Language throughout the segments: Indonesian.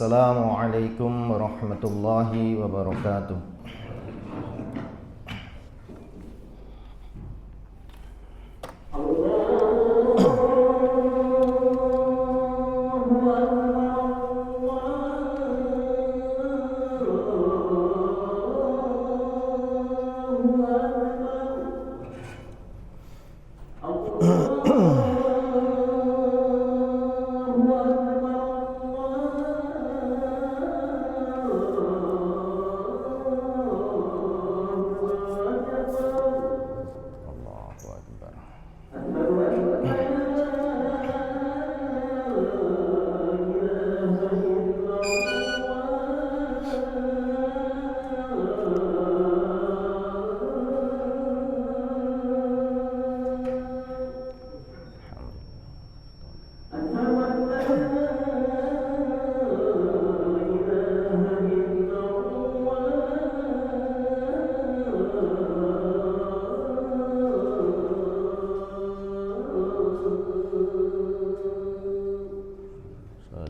Assalamualaikum warahmatullahi wabarakatuh. Allahu Akbar.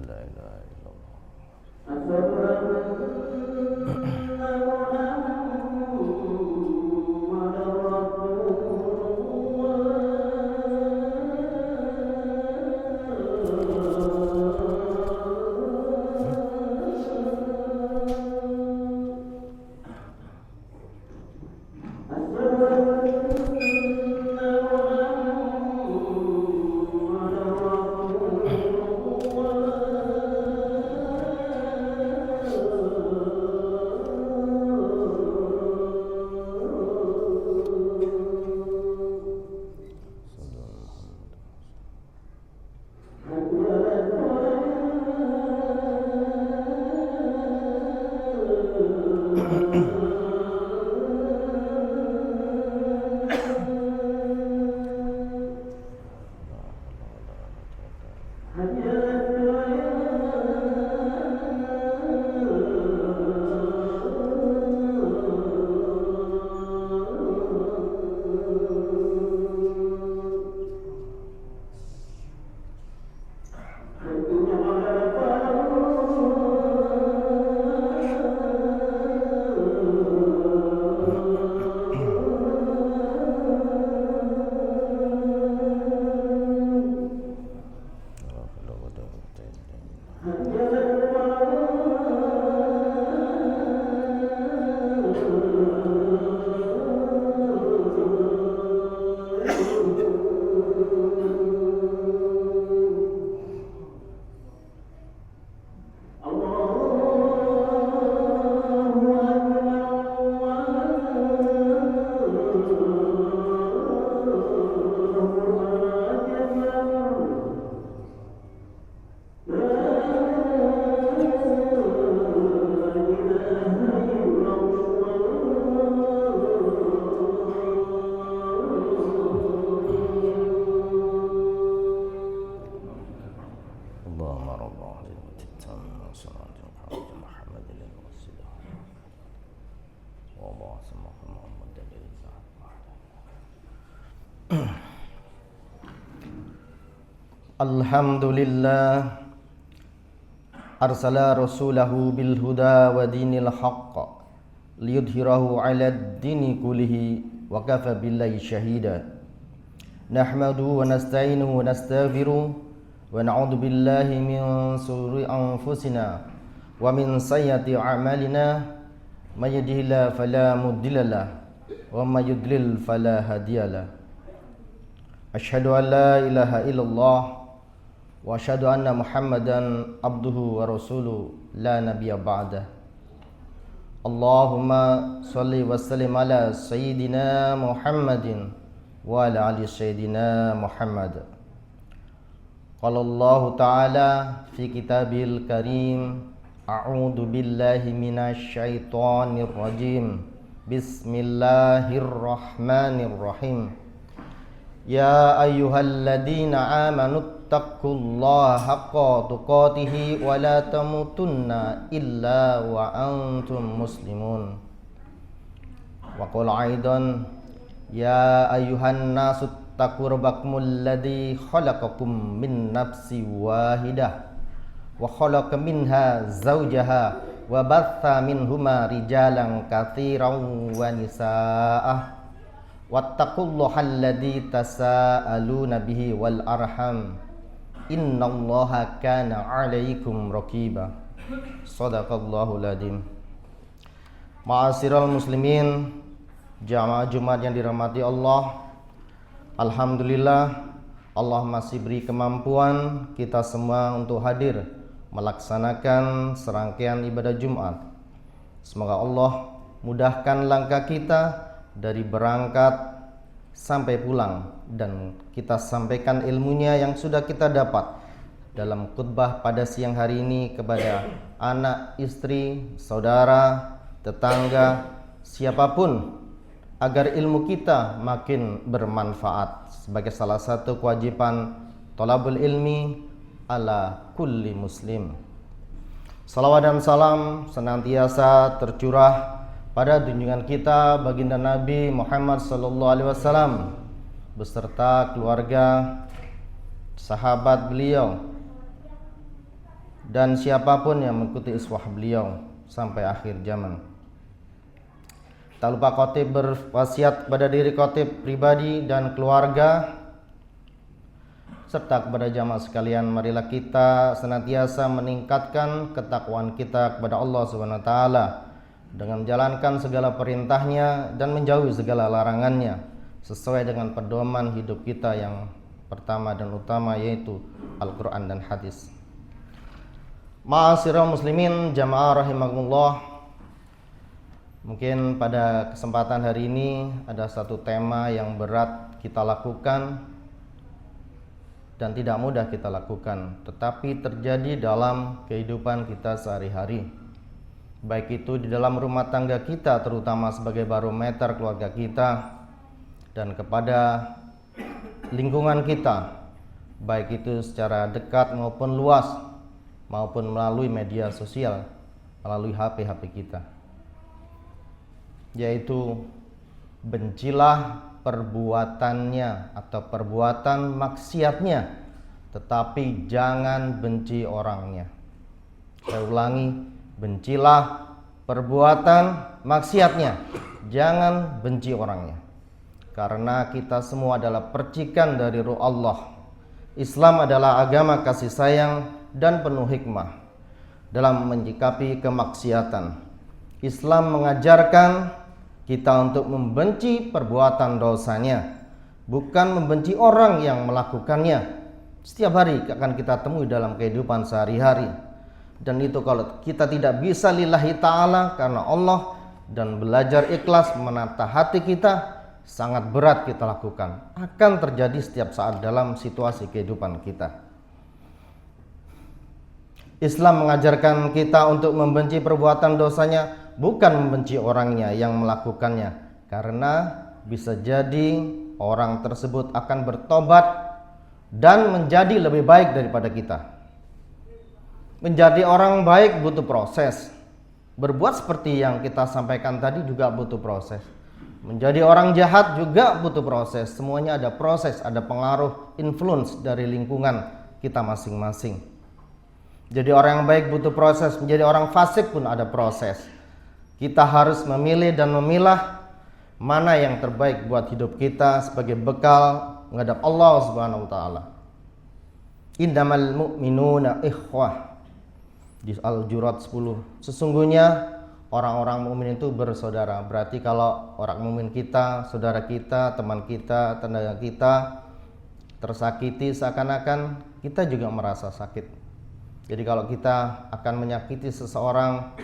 La ilaha illallah. Allahumma rabbah lillahi wa salatu wa Muhammadin al-wasilah wa Allah samahu Muhammadin Alhamdulillah arsala rasulahu bil huda wa dinil haqq liyudhhirahu 'alad dini kullihi wa kafa billahi shahida. Nahmaduhu wa nasta'inuhu wa nastaghfiruh wa na'udzu billahi min shururi anfusina wa min sayyiati a'malina may yahdihillahu fala mudhillalah wa may yudlil fala hadiyalah. Asyhadu an la ilaha illallah wa asyhadu anna Muhammadan abduhu wa rasuluh la nabiyya ba'dah. Allahumma shalli wa sallim ala sayyidina Muhammadin wa ala ali sayyidina Muhammad. Qala Allah Ta'ala fi kitabil karim, a'udzu billahi minasy syaithanir rajim. Bismillahirrahmanirrahim. Ya ayyuhalladzina amanu taqullaha haqqa tuqatih wa la tamutunna illa wa antum muslimun. Wa qala aidan ya ayyuhan nasu taqu rabbakumul ladzi khalaqakum min nafsin wahidah wa khalaqa minha zawjaha wa batha minhuma rijalan katsiran wa nisaa wattaqullaha alladzi tasaaluna bihi wal arham innallaha kana 'alaikum raqiba. Shadaqallahul adzim. Ma'asyiral muslimin, jamaah Jumat yang dirahmati Allah, alhamdulillah Allah masih beri kemampuan kita semua untuk hadir melaksanakan serangkaian ibadah Jumat. Semoga Allah mudahkan langkah kita dari berangkat sampai pulang, dan kita sampaikan ilmunya yang sudah kita dapat dalam khutbah pada siang hari ini kepada anak, istri, saudara, tetangga, siapapun, agar ilmu kita makin bermanfaat sebagai salah satu kewajiban thalabul ilmi ala kulli muslim. Salawat dan salam senantiasa tercurah pada junjungan kita baginda Nabi Muhammad sallallahu alaihi wasallam beserta keluarga, sahabat beliau, dan siapapun yang mengikuti uswah beliau sampai akhir zaman. Tak lupa khotib berwasiat kepada diri khotib pribadi dan keluarga serta kepada jamaah sekalian, marilah kita senantiasa meningkatkan ketakwaan kita kepada Allah Subhanahu wa taala dengan menjalankan segala perintahnya dan menjauhi segala larangannya sesuai dengan pedoman hidup kita yang pertama dan utama, yaitu Al-Qur'an dan hadis. Ma'asyiral muslimin, jamaah rahimakumullah. Mungkin pada kesempatan hari ini ada satu tema yang berat kita lakukan dan tidak mudah kita lakukan, tetapi terjadi dalam kehidupan kita sehari-hari, baik itu di dalam rumah tangga kita, terutama sebagai barometer keluarga kita, dan kepada lingkungan kita, baik itu secara dekat maupun luas, maupun melalui media sosial, melalui HP kita, yaitu bencilah perbuatannya atau perbuatan maksiatnya, tetapi jangan benci orangnya. Saya ulangi, bencilah perbuatan maksiatnya, jangan benci orangnya. Karena kita semua adalah percikan dari ruh Allah. Islam adalah agama kasih sayang dan penuh hikmah dalam menyikapi kemaksiatan. Islam mengajarkan kita untuk membenci perbuatan dosanya, bukan membenci orang yang melakukannya. Setiap hari akan kita temui dalam kehidupan sehari-hari. Dan itu kalau kita tidak bisa lillahi ta'ala karena Allah dan belajar ikhlas menata hati kita, sangat berat kita lakukan. Akan terjadi setiap saat dalam situasi kehidupan kita. Islam mengajarkan kita untuk membenci perbuatan dosanya, bukan membenci orangnya yang melakukannya, karena bisa jadi orang tersebut akan bertobat dan menjadi lebih baik daripada kita. Menjadi orang baik butuh proses. Berbuat seperti yang kita sampaikan tadi juga butuh proses. Menjadi orang jahat juga butuh proses. Semuanya ada proses, ada pengaruh, influence dari lingkungan kita masing-masing. Jadi orang yang baik butuh proses, menjadi orang fasik pun ada proses. Kita harus memilih dan memilah mana yang terbaik buat hidup kita sebagai bekal menghadap Allah Subhanahu wa taala. Innamal mu'minuna ikhwah. Di Al-Jurat 10. Sesungguhnya orang-orang mukmin itu bersaudara. Berarti kalau orang mukmin kita, saudara kita, teman kita, tetangga kita tersakiti, seakan-akan kita juga merasa sakit. Jadi kalau kita akan menyakiti seseorang,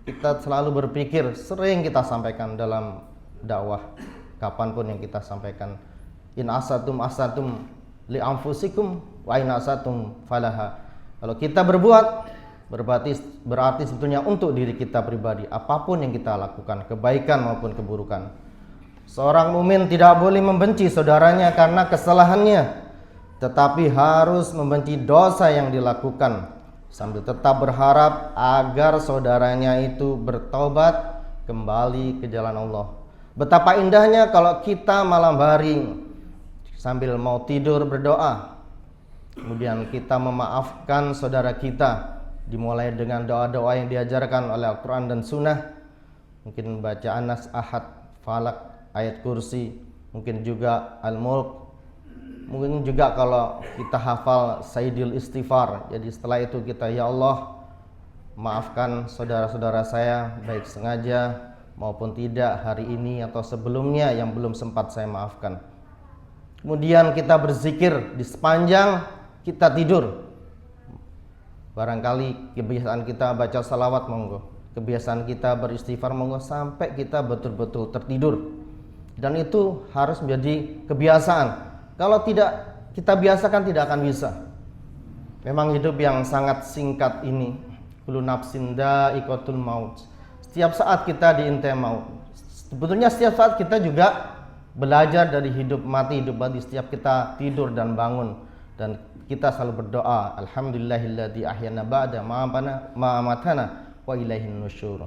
kita selalu berpikir, sering kita sampaikan dalam dakwah, kapanpun yang kita sampaikan, in asatum li anfusikum wa in asatum falaha. Kalau kita berbuat, berarti sebetulnya untuk diri kita pribadi, apapun yang kita lakukan, kebaikan maupun keburukan. Seorang mukmin tidak boleh membenci saudaranya karena kesalahannya, tetapi harus membenci dosa yang dilakukan, sambil tetap berharap agar saudaranya itu bertaubat kembali ke jalan Allah. Betapa indahnya kalau kita malam hari sambil mau tidur berdoa, kemudian kita memaafkan saudara kita dimulai dengan doa-doa yang diajarkan oleh Al-Quran dan Sunnah, mungkin bacaan Nas, Ahad, Falak, ayat kursi, mungkin juga Al-Mulk, mungkin juga kalau kita hafal Sayyidil Istighfar. Jadi setelah itu kita, ya Allah, maafkan saudara-saudara saya baik sengaja maupun tidak hari ini atau sebelumnya yang belum sempat saya maafkan. Kemudian kita berzikir di sepanjang kita tidur. Barangkali kebiasaan kita baca salawat, monggo. Kebiasaan kita beristighfar, monggo, sampai kita betul-betul tertidur. Dan itu harus menjadi kebiasaan. Kalau tidak kita biasakan, tidak akan bisa. Memang hidup yang sangat singkat ini. Kullu nafsin dha'iqatul maut. Setiap saat kita diintai maut. Sebetulnya setiap saat kita juga belajar dari hidup mati setiap kita tidur dan bangun. Dan kita selalu berdoa, alhamdulillahilladzi ahyana ba'da ma amatana wa ilaihin nusyur.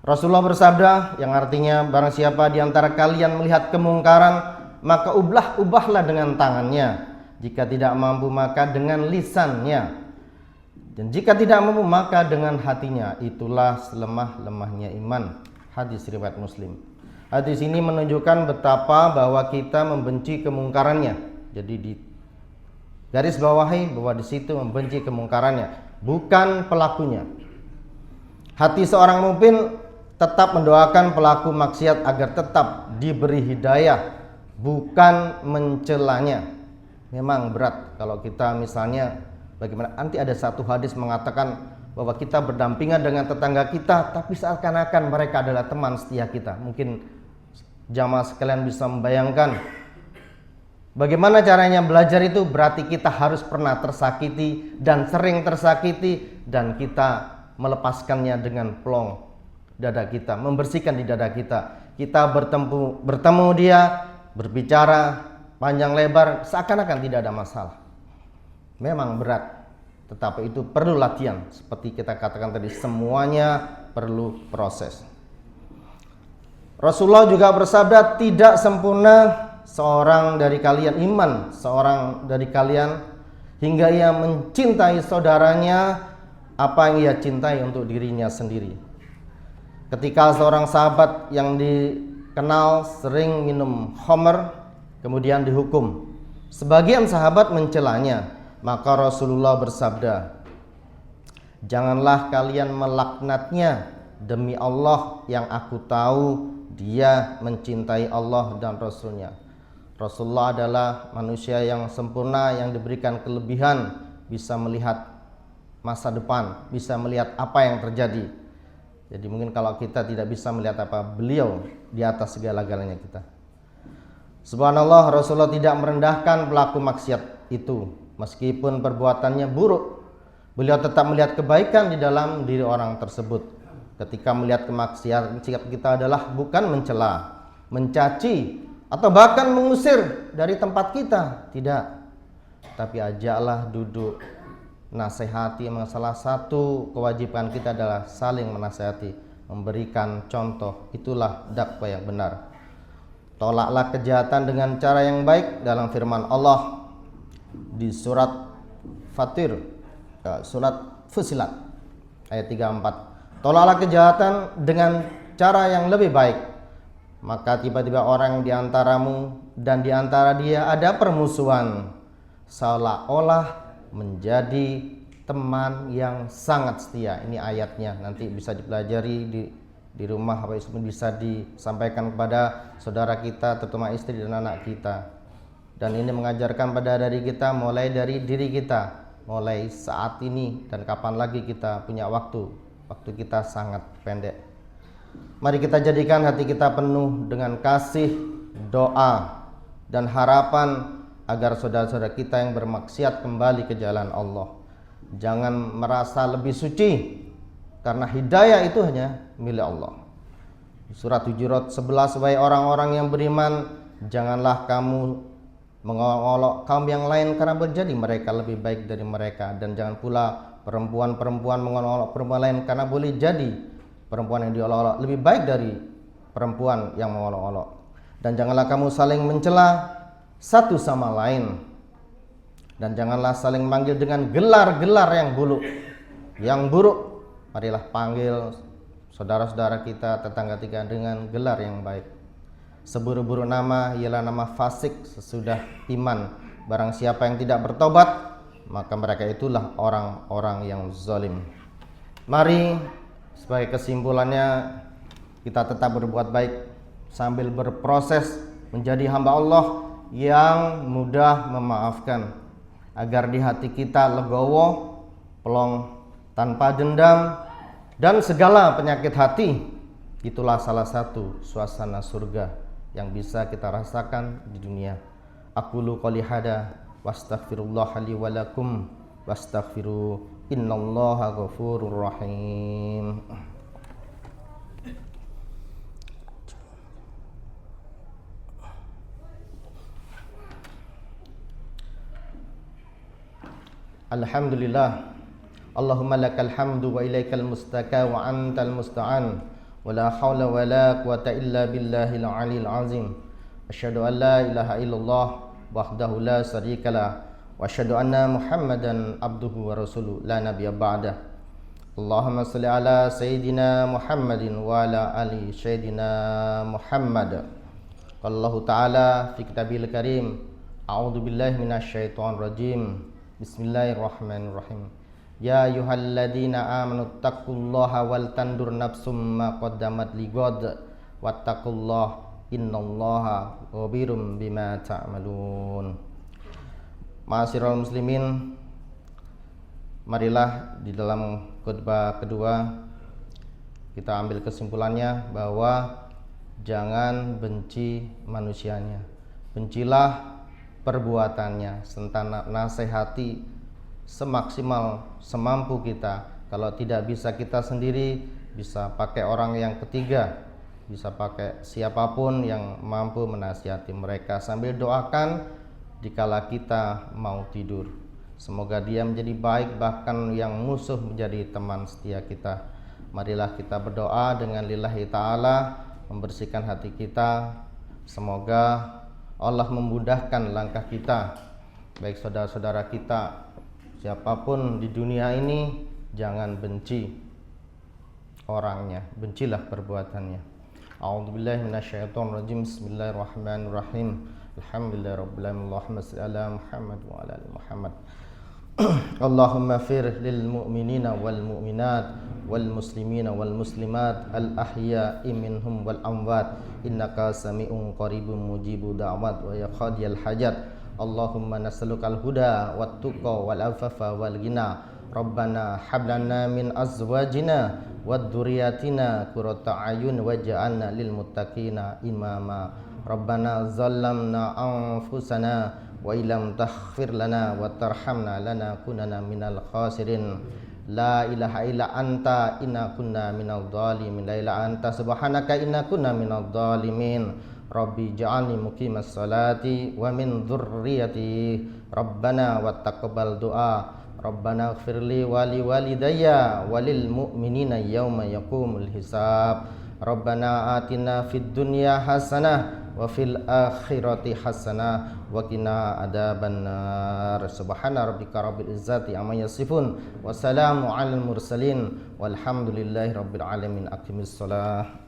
Rasulullah bersabda yang artinya, barang siapa di antara kalian melihat kemungkaran, maka ubahlah dengan tangannya. Jika tidak mampu, maka dengan lisannya. Dan jika tidak mampu, maka dengan hatinya. Itulah selemah-lemahnya iman. Hadis riwayat Muslim. Hadis ini menunjukkan betapa bahwa kita membenci kemungkarannya. Jadi di garis bawahi bahwa di situ membenci kemungkarannya, bukan pelakunya. Hati seorang mukmin tetap mendoakan pelaku maksiat agar tetap diberi hidayah, bukan mencelanya. Memang berat kalau kita misalnya, bagaimana nanti ada satu hadis mengatakan bahwa kita berdampingan dengan tetangga kita, tapi seakan-akan mereka adalah teman setia kita. Mungkin jamaah sekalian bisa membayangkan bagaimana caranya belajar itu. Berarti kita harus pernah tersakiti dan sering tersakiti, dan kita melepaskannya dengan plong dada kita, membersihkan di dada kita. Kita bertemu dia, berbicara panjang lebar, seakan-akan tidak ada masalah. Memang berat, tetapi itu perlu latihan. Seperti kita katakan tadi, semuanya perlu proses. Rasulullah juga bersabda, tidak sempurna seorang dari kalian iman, seorang dari kalian hingga ia mencintai saudaranya apa yang ia cintai untuk dirinya sendiri. Ketika seorang sahabat yang dikenal sering minum khamr kemudian dihukum, sebagian sahabat mencelanya, maka Rasulullah bersabda, janganlah kalian melaknatnya, demi Allah yang aku tahu dia mencintai Allah dan Rasulnya. Rasulullah adalah manusia yang sempurna, yang diberikan kelebihan, bisa melihat masa depan, bisa melihat apa yang terjadi. Jadi mungkin kalau kita tidak bisa melihat apa, beliau di atas segala-galanya kita. Subhanallah, Rasulullah tidak merendahkan pelaku maksiat itu. Meskipun perbuatannya buruk, beliau tetap melihat kebaikan di dalam diri orang tersebut. Ketika melihat kemaksiatan, sikap kita adalah bukan mencela, mencaci, atau bahkan mengusir dari tempat kita. Tidak. Tapi ajaklah duduk, nasihati. Salah satu kewajiban kita adalah saling menasihati, memberikan contoh. Itulah dakwah yang benar. Tolaklah kejahatan dengan cara yang baik dalam firman Allah di surat Fatir, surat Fusilat ayat 34. Tolaklah kejahatan dengan cara yang lebih baik. Maka tiba-tiba orang di antaramu dan di antara dia ada permusuhan, seolah-olah menjadi teman yang sangat setia. Ini ayatnya, nanti bisa dipelajari di rumah, apa bisa disampaikan kepada saudara kita, terutama istri dan anak kita. Dan ini mengajarkan pada diri kita, mulai dari diri kita, mulai saat ini dan kapan lagi kita punya waktu kita sangat pendek. Mari kita jadikan hati kita penuh dengan kasih, doa, dan harapan agar saudara-saudara kita yang bermaksiat kembali ke jalan Allah. Jangan merasa lebih suci, karena hidayah itu hanya milik Allah. Surat Hujurat 11, wahai orang-orang yang beriman, janganlah kamu mengolok kaum yang lain karena menjadi mereka lebih baik dari mereka, dan jangan pula perempuan-perempuan mengolok perempuan lain karena boleh jadi perempuan yang diolok-olok lebih baik dari perempuan yang mengolok-olok. Dan janganlah kamu saling mencela satu sama lain, dan janganlah saling manggil dengan gelar-gelar yang buruk. yang buruk, marilah panggil saudara-saudara kita, tetangga kita dengan gelar yang baik. Seburuk-buruk nama ialah nama fasik sesudah iman. Barang siapa yang tidak bertobat, maka mereka itulah orang-orang yang zalim. Mari sebagai kesimpulannya, kita tetap berbuat baik sambil berproses menjadi hamba Allah yang mudah memaafkan, agar di hati kita legowo, plong, tanpa dendam dan segala penyakit hati. Itulah salah satu suasana surga yang bisa kita rasakan di dunia. Aqulu qouli hada wastaghfirullah li wa lakum wastaghfiru innallaha ghafurur rahim. Alhamdulillah, Allahumma lakal hamdu wa ilaikal mustaka wa antal musta'an wa la hawla wa la quwata illa billahil aliyil azim. Asyhadu an la ilaha illallah wahdahu la syarikalah wa asyhadu anna Muhammadan abduhu wa rasuluh la nabiyya ba'dah. Allahumma shalli ala sayyidina Muhammadin wa ala ali sayyidina Muhammad. Qala ta'ala fi kitabil karim, a'udzu billahi minasyaitonir rajim. Bismillahirrahmanirrahim. Ya ayyuhalladzina amanu taqullaha wal tandur nafsum ma qaddamat ligad wattaqullaha innallaha khabirum bima ta'malun. Ma'asyiral muslimin, marilah di dalam khutbah kedua kita ambil kesimpulannya bahwa jangan benci manusianya, bencilah perbuatannya, serta nasihati semaksimal semampu kita. Kalau tidak bisa kita sendiri, bisa pakai orang yang ketiga, bisa pakai siapapun yang mampu menasihati mereka, sambil doakan dikala kita mau tidur. Semoga dia menjadi baik, bahkan yang musuh menjadi teman setia kita. Marilah kita berdoa dengan lillahi ta'ala, membersihkan hati kita. Semoga Allah memudahkan langkah kita, baik saudara-saudara kita, siapapun di dunia ini. Jangan benci orangnya, bencilah perbuatannya. A'udzubillahi minasyaitonir rajim. Bismillahirrahmanirrahim. Alhamdulillahirabbil alamin. Allahumma shalli ala Muhammad wa ala ali Muhammad. Allahumma fir lil mu'minina wal mu'minat wal muslimina wal muslimat al ahya'i minhum wal amwat innaka sami'un qaribun mujibu da'wat wa ya qadiyal hajat. Allahumma nas'alukal huda wat tuqa wal afafa wal ghina. Rabbana hab lana min azwajina wad dzurriyyatina qurrata a'yun waj'alna lil muttaqina imama. Rabbana zalamna anfusana wa illam taghfir lana wa tarhamna lanakunanna minal khasirin. La ilaha illa anta inna kunna minadh dhalimin. La ilaha anta subhanaka inna kunna minadh dhalimin. Rabbi ja'alni muqimas salati wa min dzurriyyati. Rabbana wa taqabbal du'a. Rabbana ighfirli wa li walidayya wa lil mu'minina yauma yaqumul hisab. Rabbana atina fid dunya hasanah wa fil akhirati hasanah wa qina adzabannar. Subhana rabbika rabbil izzati amma yasifun wa salamun alal mursalin walhamdulillahi rabbil alamin. Aqimis shalah.